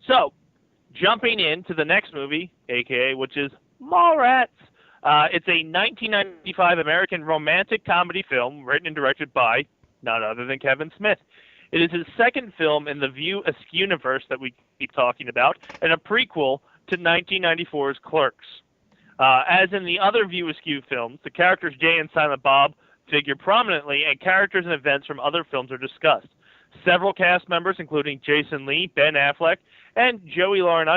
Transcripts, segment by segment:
So, jumping into the next movie, aka which is Mallrats. It's a 1995 American romantic comedy film written and directed by none other than Kevin Smith. It is his second film in the View Askew universe that we keep talking about, and a prequel to 1994's Clerks. As in the other View Askew films, the characters Jay and Silent Bob figure prominently, and characters and events from other films are discussed. Several cast members, including Jason Lee, Ben Affleck, and Joey Lauren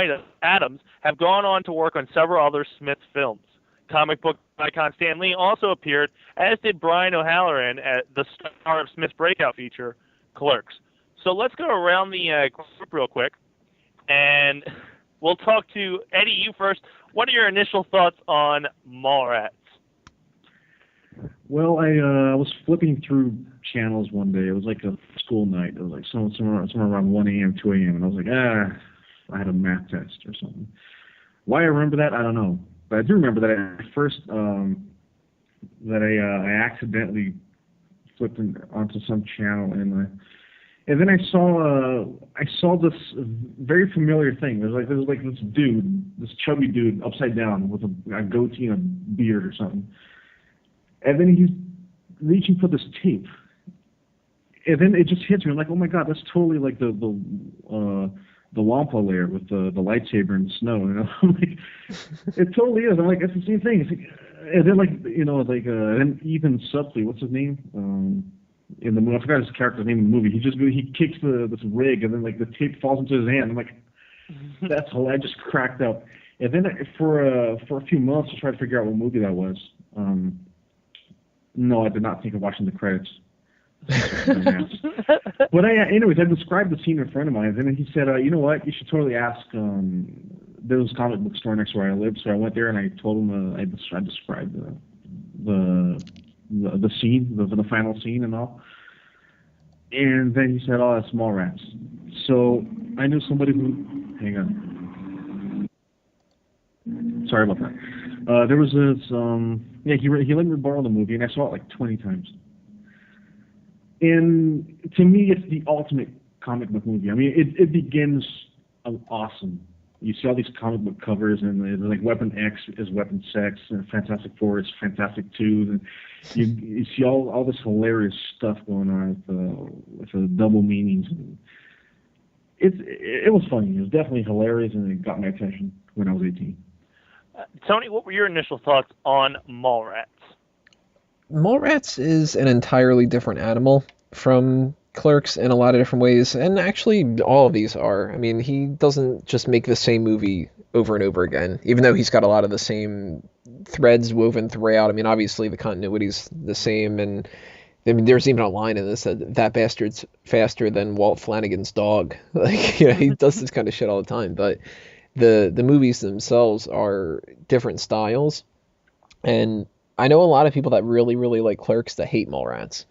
Adams, have gone on to work on several other Smith films. Comic book icon Stan Lee also appeared, as did Brian O'Halloran, the star of Smith's breakout feature, Clerks. So let's go around the group real quick, and we'll talk to Eddie, you first. What are your initial thoughts on Mallrats? Well, I was flipping through channels one day. It was like a school night. It was like somewhere around 1 a.m., 2 a.m., and I was like, I had a math test or something. Why I remember that, I don't know. But I do remember that I accidentally flipped onto some channel, and then I saw this very familiar thing. There was like this dude, this chubby dude, upside down with a goatee and a beard or something. And then he's reaching for this tape. And then it just hits me. I'm like, oh my God, that's totally like the Wampa layer with the lightsaber in the snow. You know, I'm like, it totally is. I'm like, that's the same thing. It's like, and then then Ethan Suplee, what's his name? In the movie, I forgot his character's name in the movie. He kicks this rig, and then like the tape falls into his hand. I'm like, that's hilarious. I just cracked up. And then for a few months, I tried to figure out what movie that was. No, I did not think of watching the credits. But anyways, I described the scene to a friend of mine, and then he said, you know what, you should totally ask, there was a comic book store next to where I lived, so I went there and I told him, I described the scene, the final scene and all. And then he said, oh, that's Mallrats. So I knew somebody who, hang on. Sorry about that. There was this, he let me borrow the movie, and I saw it like 20 times. And to me, it's the ultimate comic book movie. I mean, it begins awesome. You see all these comic book covers, and they're like Weapon X is Weapon Sex, and Fantastic Four is Fantastic Two, and you see all this hilarious stuff going on with the double meanings. It was funny. It was definitely hilarious, and it got my attention when I was 18. Tony, what were your initial thoughts on Mallrats? Mallrats is an entirely different animal from Clerks in a lot of different ways, and actually all of these are. I mean, he doesn't just make the same movie over and over again, even though he's got a lot of the same threads woven throughout. I mean, obviously the continuity's the same, and I mean, there's even a line in this that bastard's faster than Walt Flanagan's dog. Like, you know, he does this kind of shit all the time, but the movies themselves are different styles, and I know a lot of people that really, really like Clerks that hate Mallrats.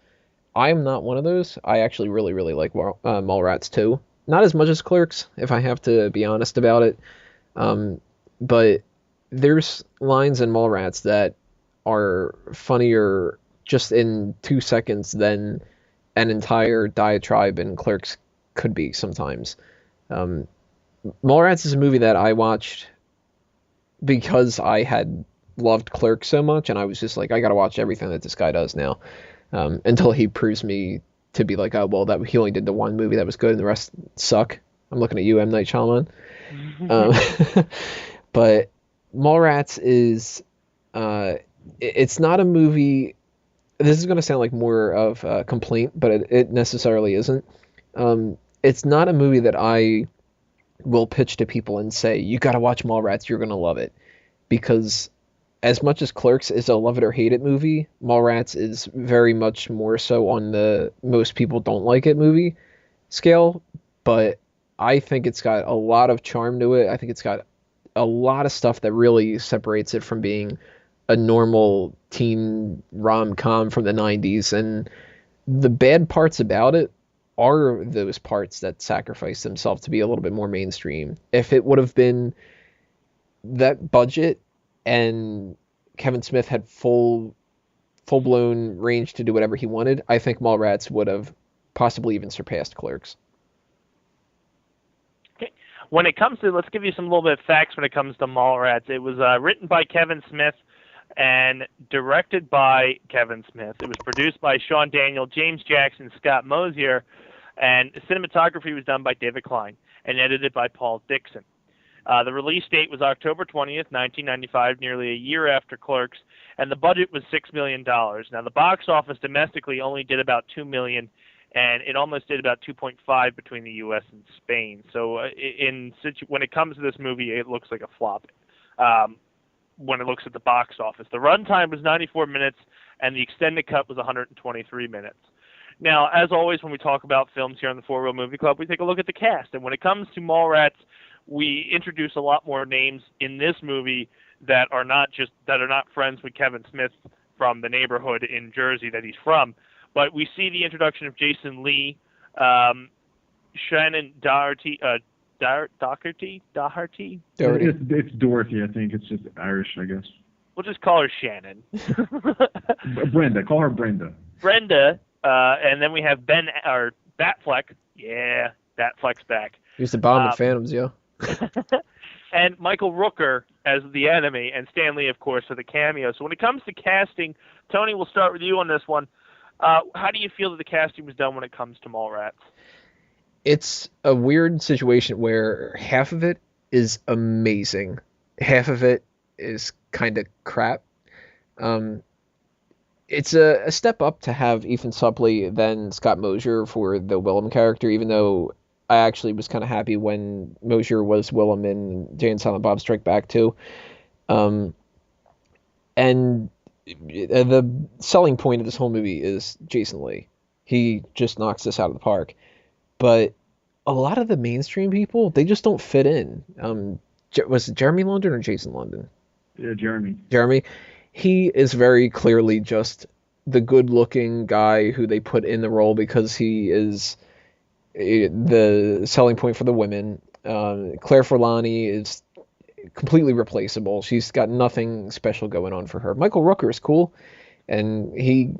I am not one of those. I actually really, really like Mallrats too. Not as much as Clerks, if I have to be honest about it. But there's lines in Mallrats that are funnier just in 2 seconds than an entire diatribe in Clerks could be sometimes. Mallrats is a movie that I watched because I had loved Clerks so much, and I was just like, I gotta watch everything that this guy does now, until he proves me to be like, oh, well, that he only did the one movie that was good and the rest suck. I'm looking at you, M. Night Shyamalan. But Mallrats is, it's not a movie, this is going to sound like more of a complaint, but it necessarily isn't. It's not a movie that I will pitch to people and say, you gotta watch Mallrats, you're gonna love it. Because as much as Clerks is a love it or hate it movie, Mallrats is very much more so on the most people don't like it movie scale, but I think it's got a lot of charm to it. I think it's got a lot of stuff that really separates it from being a normal teen rom-com from the 90s, and the bad parts about it are those parts that sacrifice themselves to be a little bit more mainstream. If it would have been that budget and Kevin Smith had full-blown range to do whatever he wanted, I think Mallrats would have possibly even surpassed Clerks. Okay. When it comes to, let's give you some little bit of facts when it comes to Mallrats. It was written by Kevin Smith and directed by Kevin Smith. It was produced by Sean Daniel, James Jackson, Scott Mosier, and cinematography was done by David Klein and edited by Paul Dixon. The release date was October 20th, 1995, nearly a year after Clerks, and the budget was $6 million. Now, the box office domestically only did about $2 million, and it almost did about 2.5 between the U.S. and Spain. So when it comes to this movie, it looks like a flop when it looks at the box office. The runtime was 94 minutes, and the extended cut was 123 minutes. Now, as always, when we talk about films here on the Four Wheel Movie Club, we take a look at the cast. And when it comes to Mallrats, we introduce a lot more names in this movie that are not friends with Kevin Smith from the neighborhood in Jersey that he's from. But we see the introduction of Jason Lee, Shannon Doherty. Doherty? It's Dorothy, I think. It's just Irish, I guess. We'll just call her Shannon. Brenda. Call her Brenda. Brenda. And then we have Batfleck. Yeah, Batfleck's back. He's the bomb of Phantoms, yo. And Michael Rooker as the enemy, and Stan Lee, of course, for the cameo. So when it comes to casting, Tony, we'll start with you on this one. How do you feel that the casting was done when it comes to Mallrats? It's a weird situation where half of it is amazing. Half of it is kind of crap. It's a step up to have Ethan Suplee than Scott Mosier for the Willem character, even though I actually was kind of happy when Mosier was Willem in Jay and Silent Bob Strike Back too. And the selling point of this whole movie is Jason Lee. He just knocks this out of the park. But a lot of the mainstream people, they just don't fit in. Was it Jeremy London or Jason London? Yeah, Jeremy. Jeremy. He is very clearly just the good-looking guy who they put in the role because he is the selling point for the women. Claire Forlani is completely replaceable. She's got nothing special going on for her. Michael Rooker is cool, and he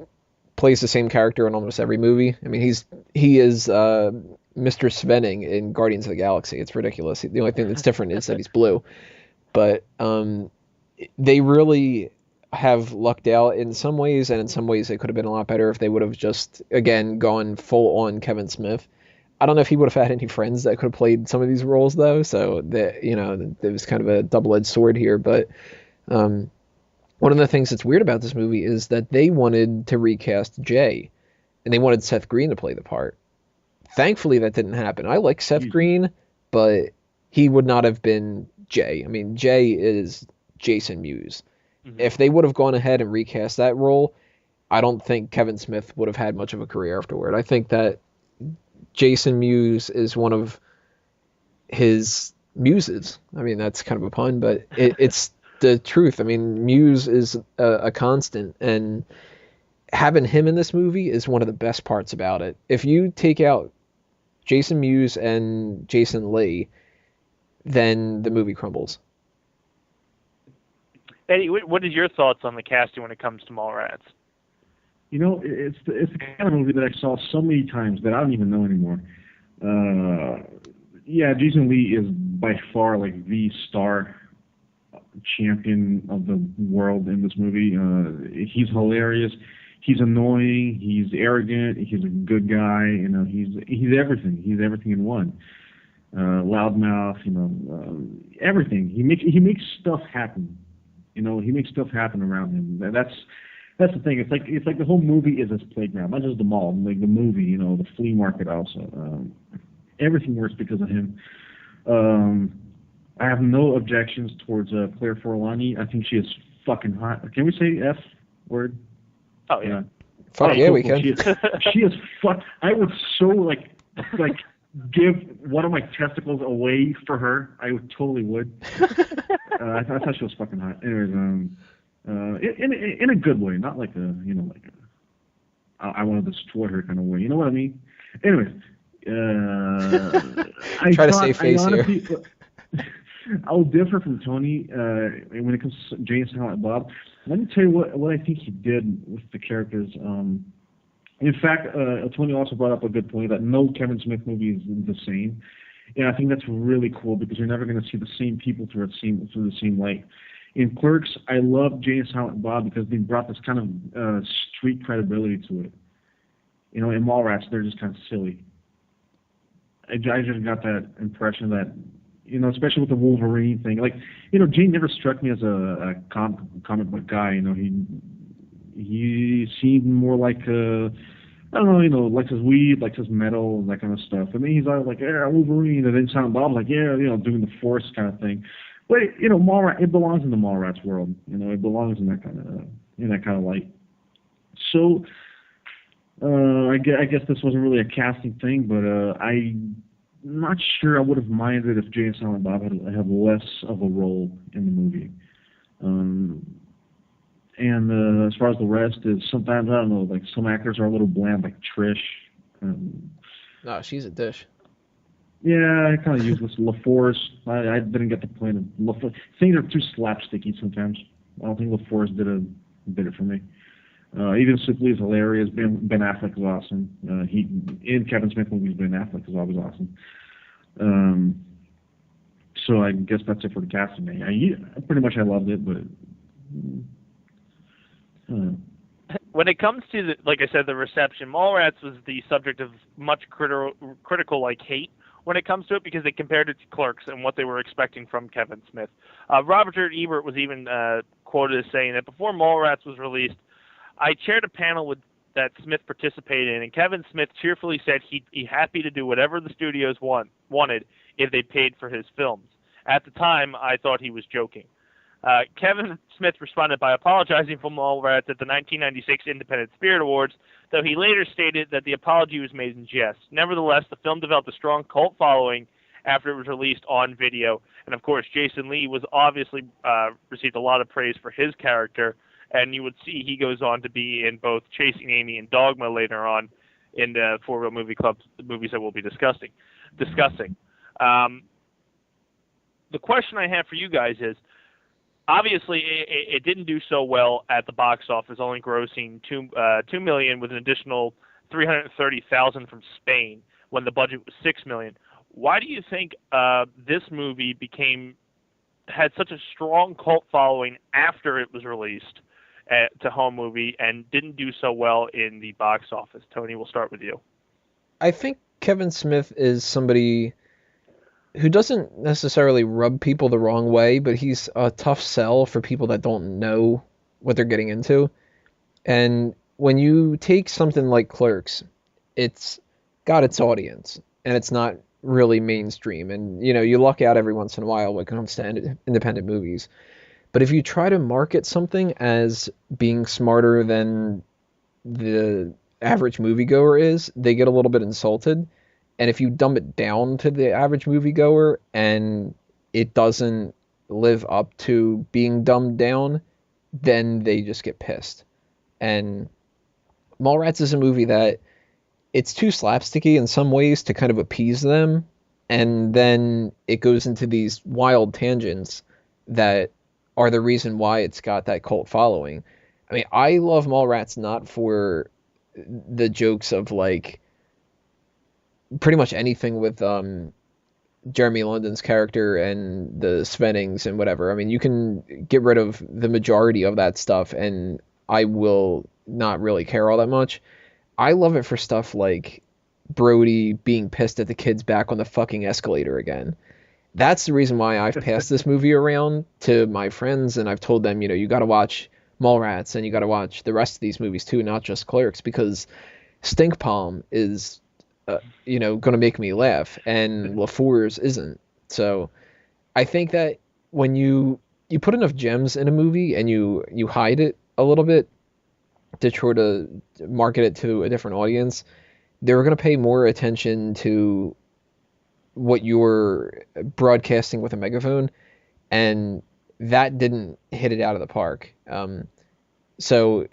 plays the same character in almost every movie. I mean, he is Mr. Svenning in Guardians of the Galaxy. It's ridiculous. The only thing that's different is that he's blue. But they really have lucked out in some ways, and in some ways it could have been a lot better if they would have just, again, gone full on Kevin Smith. I don't know if he would have had any friends that could have played some of these roles, though, so that, you know, it was kind of a double-edged sword here. But one of the things that's weird about this movie is that they wanted to recast Jay, and they wanted Seth Green to play the part. Thankfully, that didn't happen. I like Seth Green, but he would not have been Jay. I mean, Jay is Jason Mewes. Mm-hmm. If they would have gone ahead and recast that role, I don't think Kevin Smith would have had much of a career afterward. I think that Jason Mewes is one of his muses. I mean, that's kind of a pun, but it's the truth. I mean, Mewes is a constant, and having him in this movie is one of the best parts about it. If you take out Jason Mewes and Jason Lee, then the movie crumbles. Eddie, what is your thoughts on the casting when it comes to Mallrats? You know, it's the kind of movie that I saw so many times that I don't even know anymore. Yeah, Jason Lee is by far like the star champion of the world in this movie. He's hilarious. He's annoying. He's arrogant. He's a good guy. You know, he's everything. He's everything in one. Loudmouth. You know, everything. He makes stuff happen. You know, he makes stuff happen around him. That's the thing. It's like the whole movie is his playground, not just the mall. Like the movie, you know, the flea market also. Everything works because of him. I have no objections towards Claire Forlani. I think she is fucking hot. Can we say F word? Oh yeah. Fuck yeah, we can. She is fuck. I would so like give one of my testicles away for her. I totally would. I thought she was fucking hot. Anyways, in a good way, not like I want to destroy her kind of way. You know what I mean? Anyways, try to save face here. I'll differ from Tony when it comes to Jay and Silent Bob. Let me tell you what I think he did with the characters. In fact, Tony also brought up a good point that no Kevin Smith movie is the same. Yeah, I think that's really cool because you're never going to see the same people through the same light. In Clerks, I love Jay and Silent Bob because they brought this kind of street credibility to it. You know, in Mallrats, they're just kind of silly. I just got that impression that, you know, especially with the Wolverine thing. Like, you know, Jay never struck me as a comic book guy. You know, he seemed more like I don't know, you know, likes his weed, likes his metal, and that kind of stuff. And then he's all like, yeah, Wolverine, and then Silent Bob's like, yeah, you know, doing the Force kind of thing. But you know, it belongs in the Mallrats world. You know, it belongs in that kind of light. So I guess this wasn't really a casting thing, but I'm not sure I would have minded if Jay and Silent Bob had less of a role in the movie. And as far as the rest is, sometimes I don't know, like some actors are a little bland, like Trish. No, she's a dish. Yeah, I kind of useless. LaForce, I didn't get the point of LaForce. Things are too slapsticky sometimes. I don't think LaForce did it for me. Even Siqueira is hilarious. Ben Affleck is awesome. In Kevin Smith movies, Ben Affleck is always awesome. So I guess that's it for the casting. Pretty much I loved it, but when it comes to like I said, the reception, Mallrats was the subject of much critical like hate when it comes to it because they compared it to Clerks and what they were expecting from Kevin Smith. Robert Ebert was even quoted as saying that before Mallrats was released, I chaired a panel that Smith participated in, and Kevin Smith cheerfully said he'd be happy to do whatever the studios wanted if they paid for his films. At the time, I thought he was joking. Kevin Smith responded by apologizing for Mallrats at the 1996 Independent Spirit Awards, though he later stated that the apology was made in jest. Nevertheless, the film developed a strong cult following after it was released on video, and of course, Jason Lee was obviously received a lot of praise for his character, and you would see he goes on to be in both Chasing Amy and Dogma later on in the Four Real Movie Club movies that we'll be discussing. The question I have for you guys is, obviously, it didn't do so well at the box office, only grossing $2 million with an additional $330,000 from Spain when the budget was $6 million. Why do you think this movie had such a strong cult following after it was released to home movie and didn't do so well in the box office? Tony, we'll start with you. I think Kevin Smith is somebody who doesn't necessarily rub people the wrong way, but he's a tough sell for people that don't know what they're getting into. And when you take something like Clerks, it's got its audience, and it's not really mainstream. And, you know, you luck out every once in a while when it comes to independent movies. But if you try to market something as being smarter than the average moviegoer is, they get a little bit insulted. And if you dumb it down to the average moviegoer and it doesn't live up to being dumbed down, then they just get pissed. And Mallrats is a movie that it's too slapsticky in some ways to kind of appease them, and then it goes into these wild tangents that are the reason why it's got that cult following. I mean, I love Mallrats not for the jokes of like pretty much anything with Jeremy London's character and the Svennings and whatever. I mean, you can get rid of the majority of that stuff and I will not really care all that much. I love it for stuff like Brody being pissed at the kids back on the fucking escalator again. That's the reason why I've passed this movie around to my friends and I've told them, you know, you got to watch Mallrats and you got to watch the rest of these movies too, not just Clerks, because Stink Palm is, you know, going to make me laugh and LaFours isn't. So I think that when you put enough gems in a movie and you hide it a little bit to try to market it to a different audience, they're going to pay more attention to what you're broadcasting with a megaphone, and that didn't hit it out of the park. So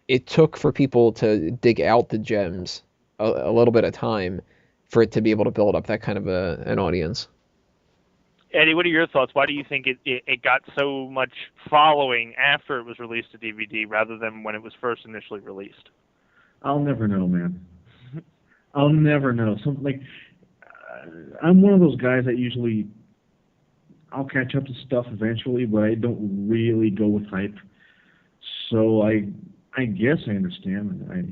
it took for people to dig out the gems a little bit of time for it to be able to build up that kind of an audience. Eddie, what are your thoughts? Why do you think it got so much following after it was released to DVD rather than when it was first initially released? I'll never know, man. I'll never know. I'm one of those guys that usually I'll catch up to stuff eventually, but I don't really go with hype. So I guess I understand. I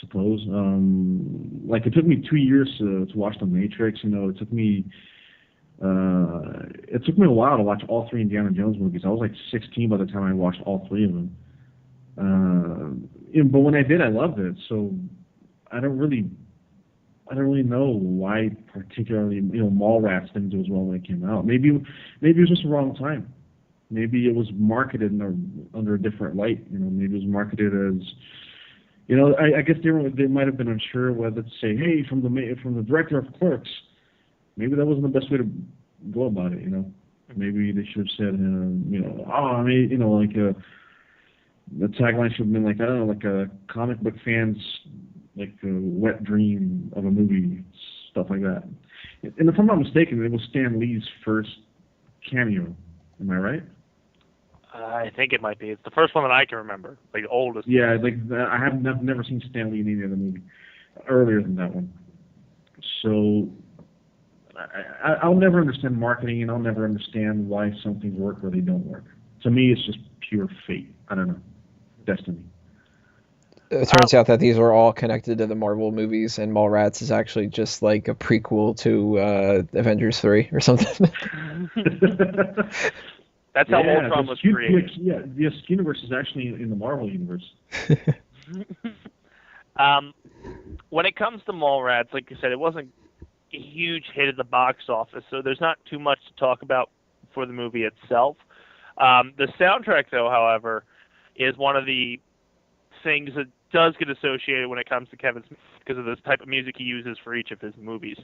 suppose. Like it took me 2 years to watch The Matrix. It took me a while to watch all three Indiana Jones movies. I was like 16 by the time I watched all three of them. But when I did, I loved it. So I don't really know why particularly Mallrats didn't do as well when it came out. Maybe it was just the wrong time. Maybe it was marketed under a different light. Maybe it was marketed as I guess they might have been unsure whether to say, hey, from the director of Clerks. Maybe that wasn't the best way to go about it. Maybe they should have said the tagline should have been like, I don't know, like a comic book fans like a wet dream of a movie, stuff like that. And if I'm not mistaken, it was Stan Lee's first cameo. Am I right? I think it might be. It's the first one that I can remember, like the oldest. Yeah, like I've never seen Stan Lee in any other movie earlier than that one. So I'll never understand marketing, and I'll never understand why some things work or they don't work. To me, it's just pure fate. I don't know, destiny. It turns out that these are all connected to the Marvel movies, and Mallrats is actually just like a prequel to Avengers 3 or something. That's how Ultron was created. Yeah, the universe is actually in the Marvel universe. When it comes to Mallrats, like you said, it wasn't a huge hit at the box office, so there's not too much to talk about for the movie itself. The soundtrack, though, however, is one of the things that does get associated when it comes to Kevin Smith because of this type of music he uses for each of his movies.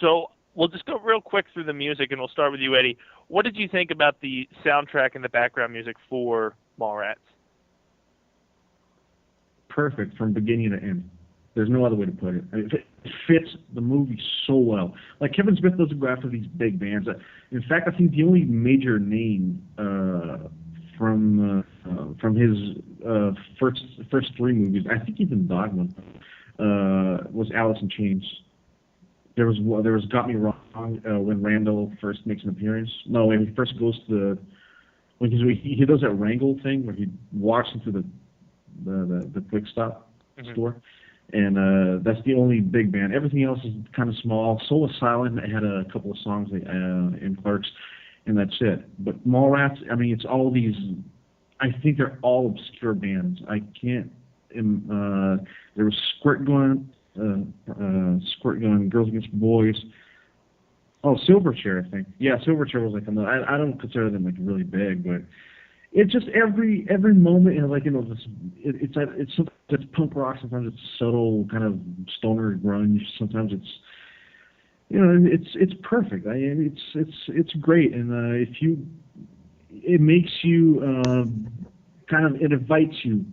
So we'll just go real quick through the music, and we'll start with you, Eddie. What did you think about the soundtrack and the background music for Mallrats? Perfect from beginning to end. There's no other way to put it. It fits the movie so well. Like Kevin Smith doesn't go after these big bands. In fact, I think the only major name from his first three movies, I think even Dogma, was Alice in Chains. There was Got Me Wrong when Randall first makes an appearance. No, when he first goes to when he does that Wrangle thing where he walks into the quick stop store, and that's the only big band. Everything else is kind of small. Soul Asylum had a couple of songs in Clerks, and that's it. But Mallrats, I mean, it's all these. I think they're all obscure bands. I can't. There was Squirt Gun, Girls Against Boys. Oh, Silverchair, I think. Yeah, Silverchair was like another. I don't consider them like really big, but it's just every moment, it's sometimes it's punk rock, sometimes it's subtle kind of stoner grunge, sometimes it's it's perfect. It's great, and it makes you it invites you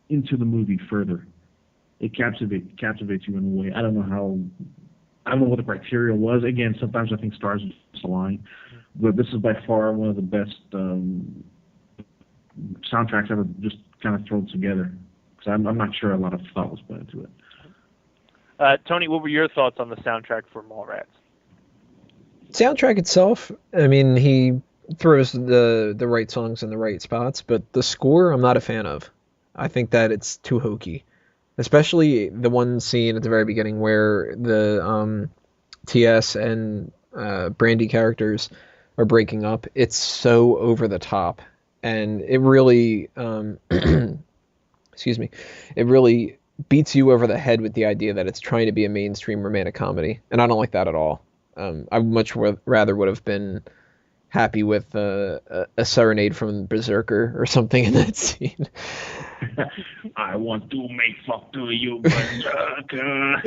into the movie further. It captivates you in a way. I don't know what the criteria was. Again, sometimes I think stars just align, but this is by far one of the best soundtracks ever just kind of thrown together. Because I'm not sure a lot of thought was put into it. Tony, what were your thoughts on the soundtrack for Mallrats? Soundtrack itself, I mean, he throws the right songs in the right spots, but the score I'm not a fan of. I think that it's too hokey. Especially the one scene at the very beginning where the TS and Brandy characters are breaking up. It's so over the top, and it really, excuse me, it really beats you over the head with the idea that it's trying to be a mainstream romantic comedy, and I don't like that at all. I much rather would have been happy with a serenade from Berserker or something in that scene. I want to make fuck to you, Berserker.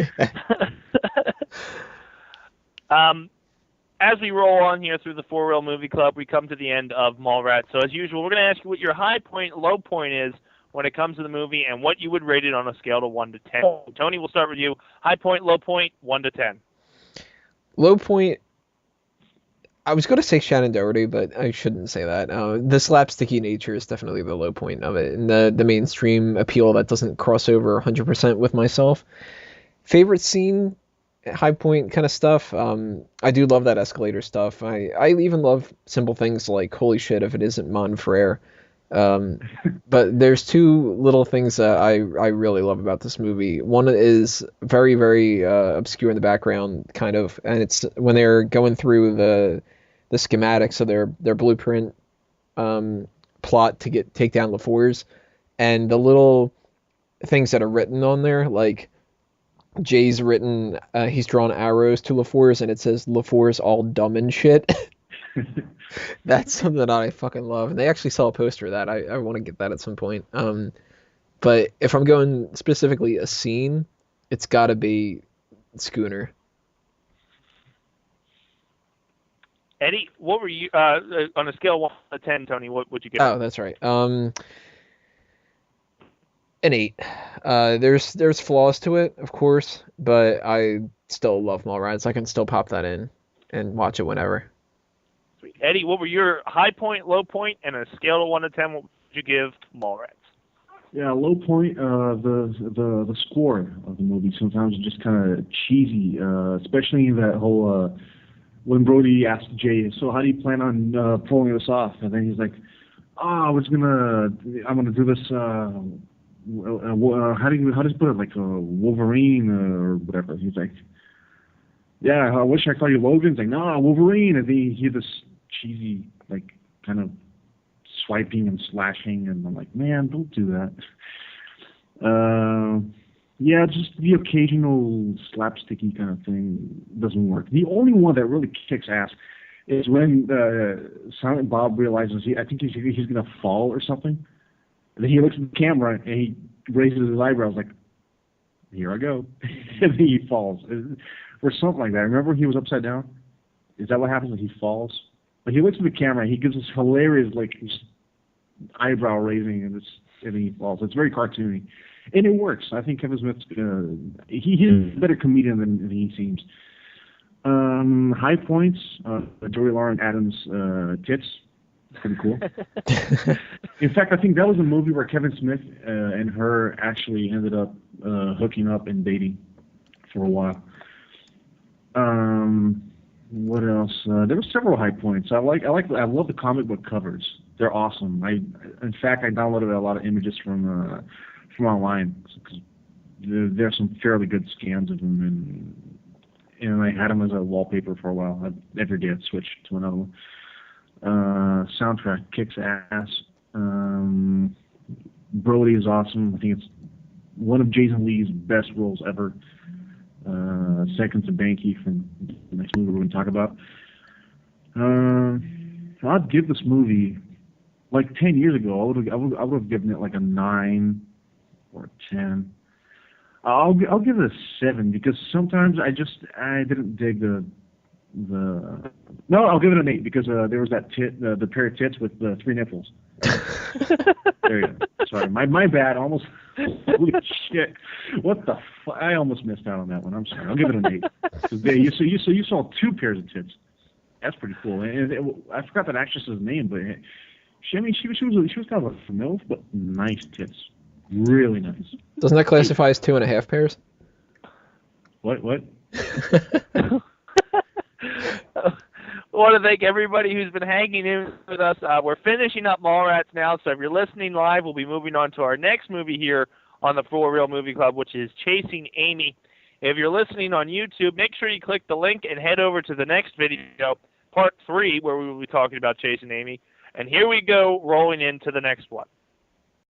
As we roll on here through the Four Wheel Movie Club, we come to the end of Mallrats. So as usual, we're going to ask you what your high point, low point is when it comes to the movie, and what you would rate it on a scale of 1 to 10. Tony, we'll start with you. High point, low point, 1 to 10. Low point, I was going to say Shannon Doherty, but I shouldn't say that. The slapsticky nature is definitely the low point of it, and the mainstream appeal that doesn't cross over 100% with myself. Favorite scene, high point kind of stuff. I do love that escalator stuff. I even love simple things like holy shit if it isn't Mon Frere. Um, but there's two little things that I really love about this movie. One is very, very obscure in the background, kind of, and it's when they're going through the schematics of their blueprint plot to take down LaFours, and the little things that are written on there, like Jay's written, he's drawn arrows to LaFours, and it says LaFours all dumb and shit. That's something that I fucking love. And they actually sell a poster of that. I want to get that at some point. But if I'm going specifically a scene, it's got to be Schooner. Eddie, what were you on a scale of 1 to 10, Tony? What would you give? Oh, that's right. An 8. There's flaws to it, of course, but I still love Mallrats. I can still pop that in and watch it whenever. Sweet. Eddie, what were your high point, low point, and a scale of 1 to 10? What would you give Mallrats? Yeah, low point. The score of the movie sometimes is just kind of cheesy, especially that whole when Brody asked Jay, "So how do you plan on pulling this off?" And then he's like, I'm gonna do this. How does he put it? Like a Wolverine or whatever. He's like, yeah, I wish I called you Logan. He's like, no, Wolverine. And then you hear this cheesy, like, kind of swiping and slashing, and I'm like, man, don't do that. Yeah, just the occasional slapsticky kind of thing doesn't work. The only one that really kicks ass is when Silent Bob realizes I think he's gonna fall or something. And then he looks at the camera and he raises his eyebrows like, here I go. And then he falls. Or something like that. Remember he was upside down? Is that what happens when he falls? But he looks at the camera and he gives this hilarious, like, eyebrow raising, and then he falls. It's very cartoony. And it works. I think Kevin Smith's he's a better comedian than he seems. High points, Joey Lauren Adams' tits. Pretty cool. In fact, I think that was a movie where Kevin Smith and her actually ended up hooking up and dating for a while. What else? There were several high points. I love the comic book covers. They're awesome. In fact, I downloaded a lot of images from online because there's some fairly good scans of them, and I had them as a wallpaper for a while. I never did switch to another one. Soundtrack kicks ass. Brody is awesome. I think it's one of Jason Lee's best roles ever. Second to Banky from the next movie we're going to talk about. I'd give this movie, like 10 years ago, I would have given it like a 9 or a 10. I'll give it a 7 because sometimes I didn't dig the. No, I'll give it an 8 because there was that the pair of tits with the 3 nipples. There you go. Sorry, my bad. Almost. Holy shit! What the? I almost missed out on that one. I'm sorry. I'll give it an 8. So you saw 2 pairs of tits. That's pretty cool. And I forgot that actress's name, but she was kind of a MILF, but nice tits. Really nice. Doesn't that classify as 2.5 pairs? What? I want to thank everybody who's been hanging in with us. We're finishing up Mallrats now, so if you're listening live, we'll be moving on to our next movie here on the For Real Movie Club, which is Chasing Amy. If you're listening on YouTube, make sure you click the link and head over to the next video, Part 3, where we will be talking about Chasing Amy. And here we go, rolling into the next one.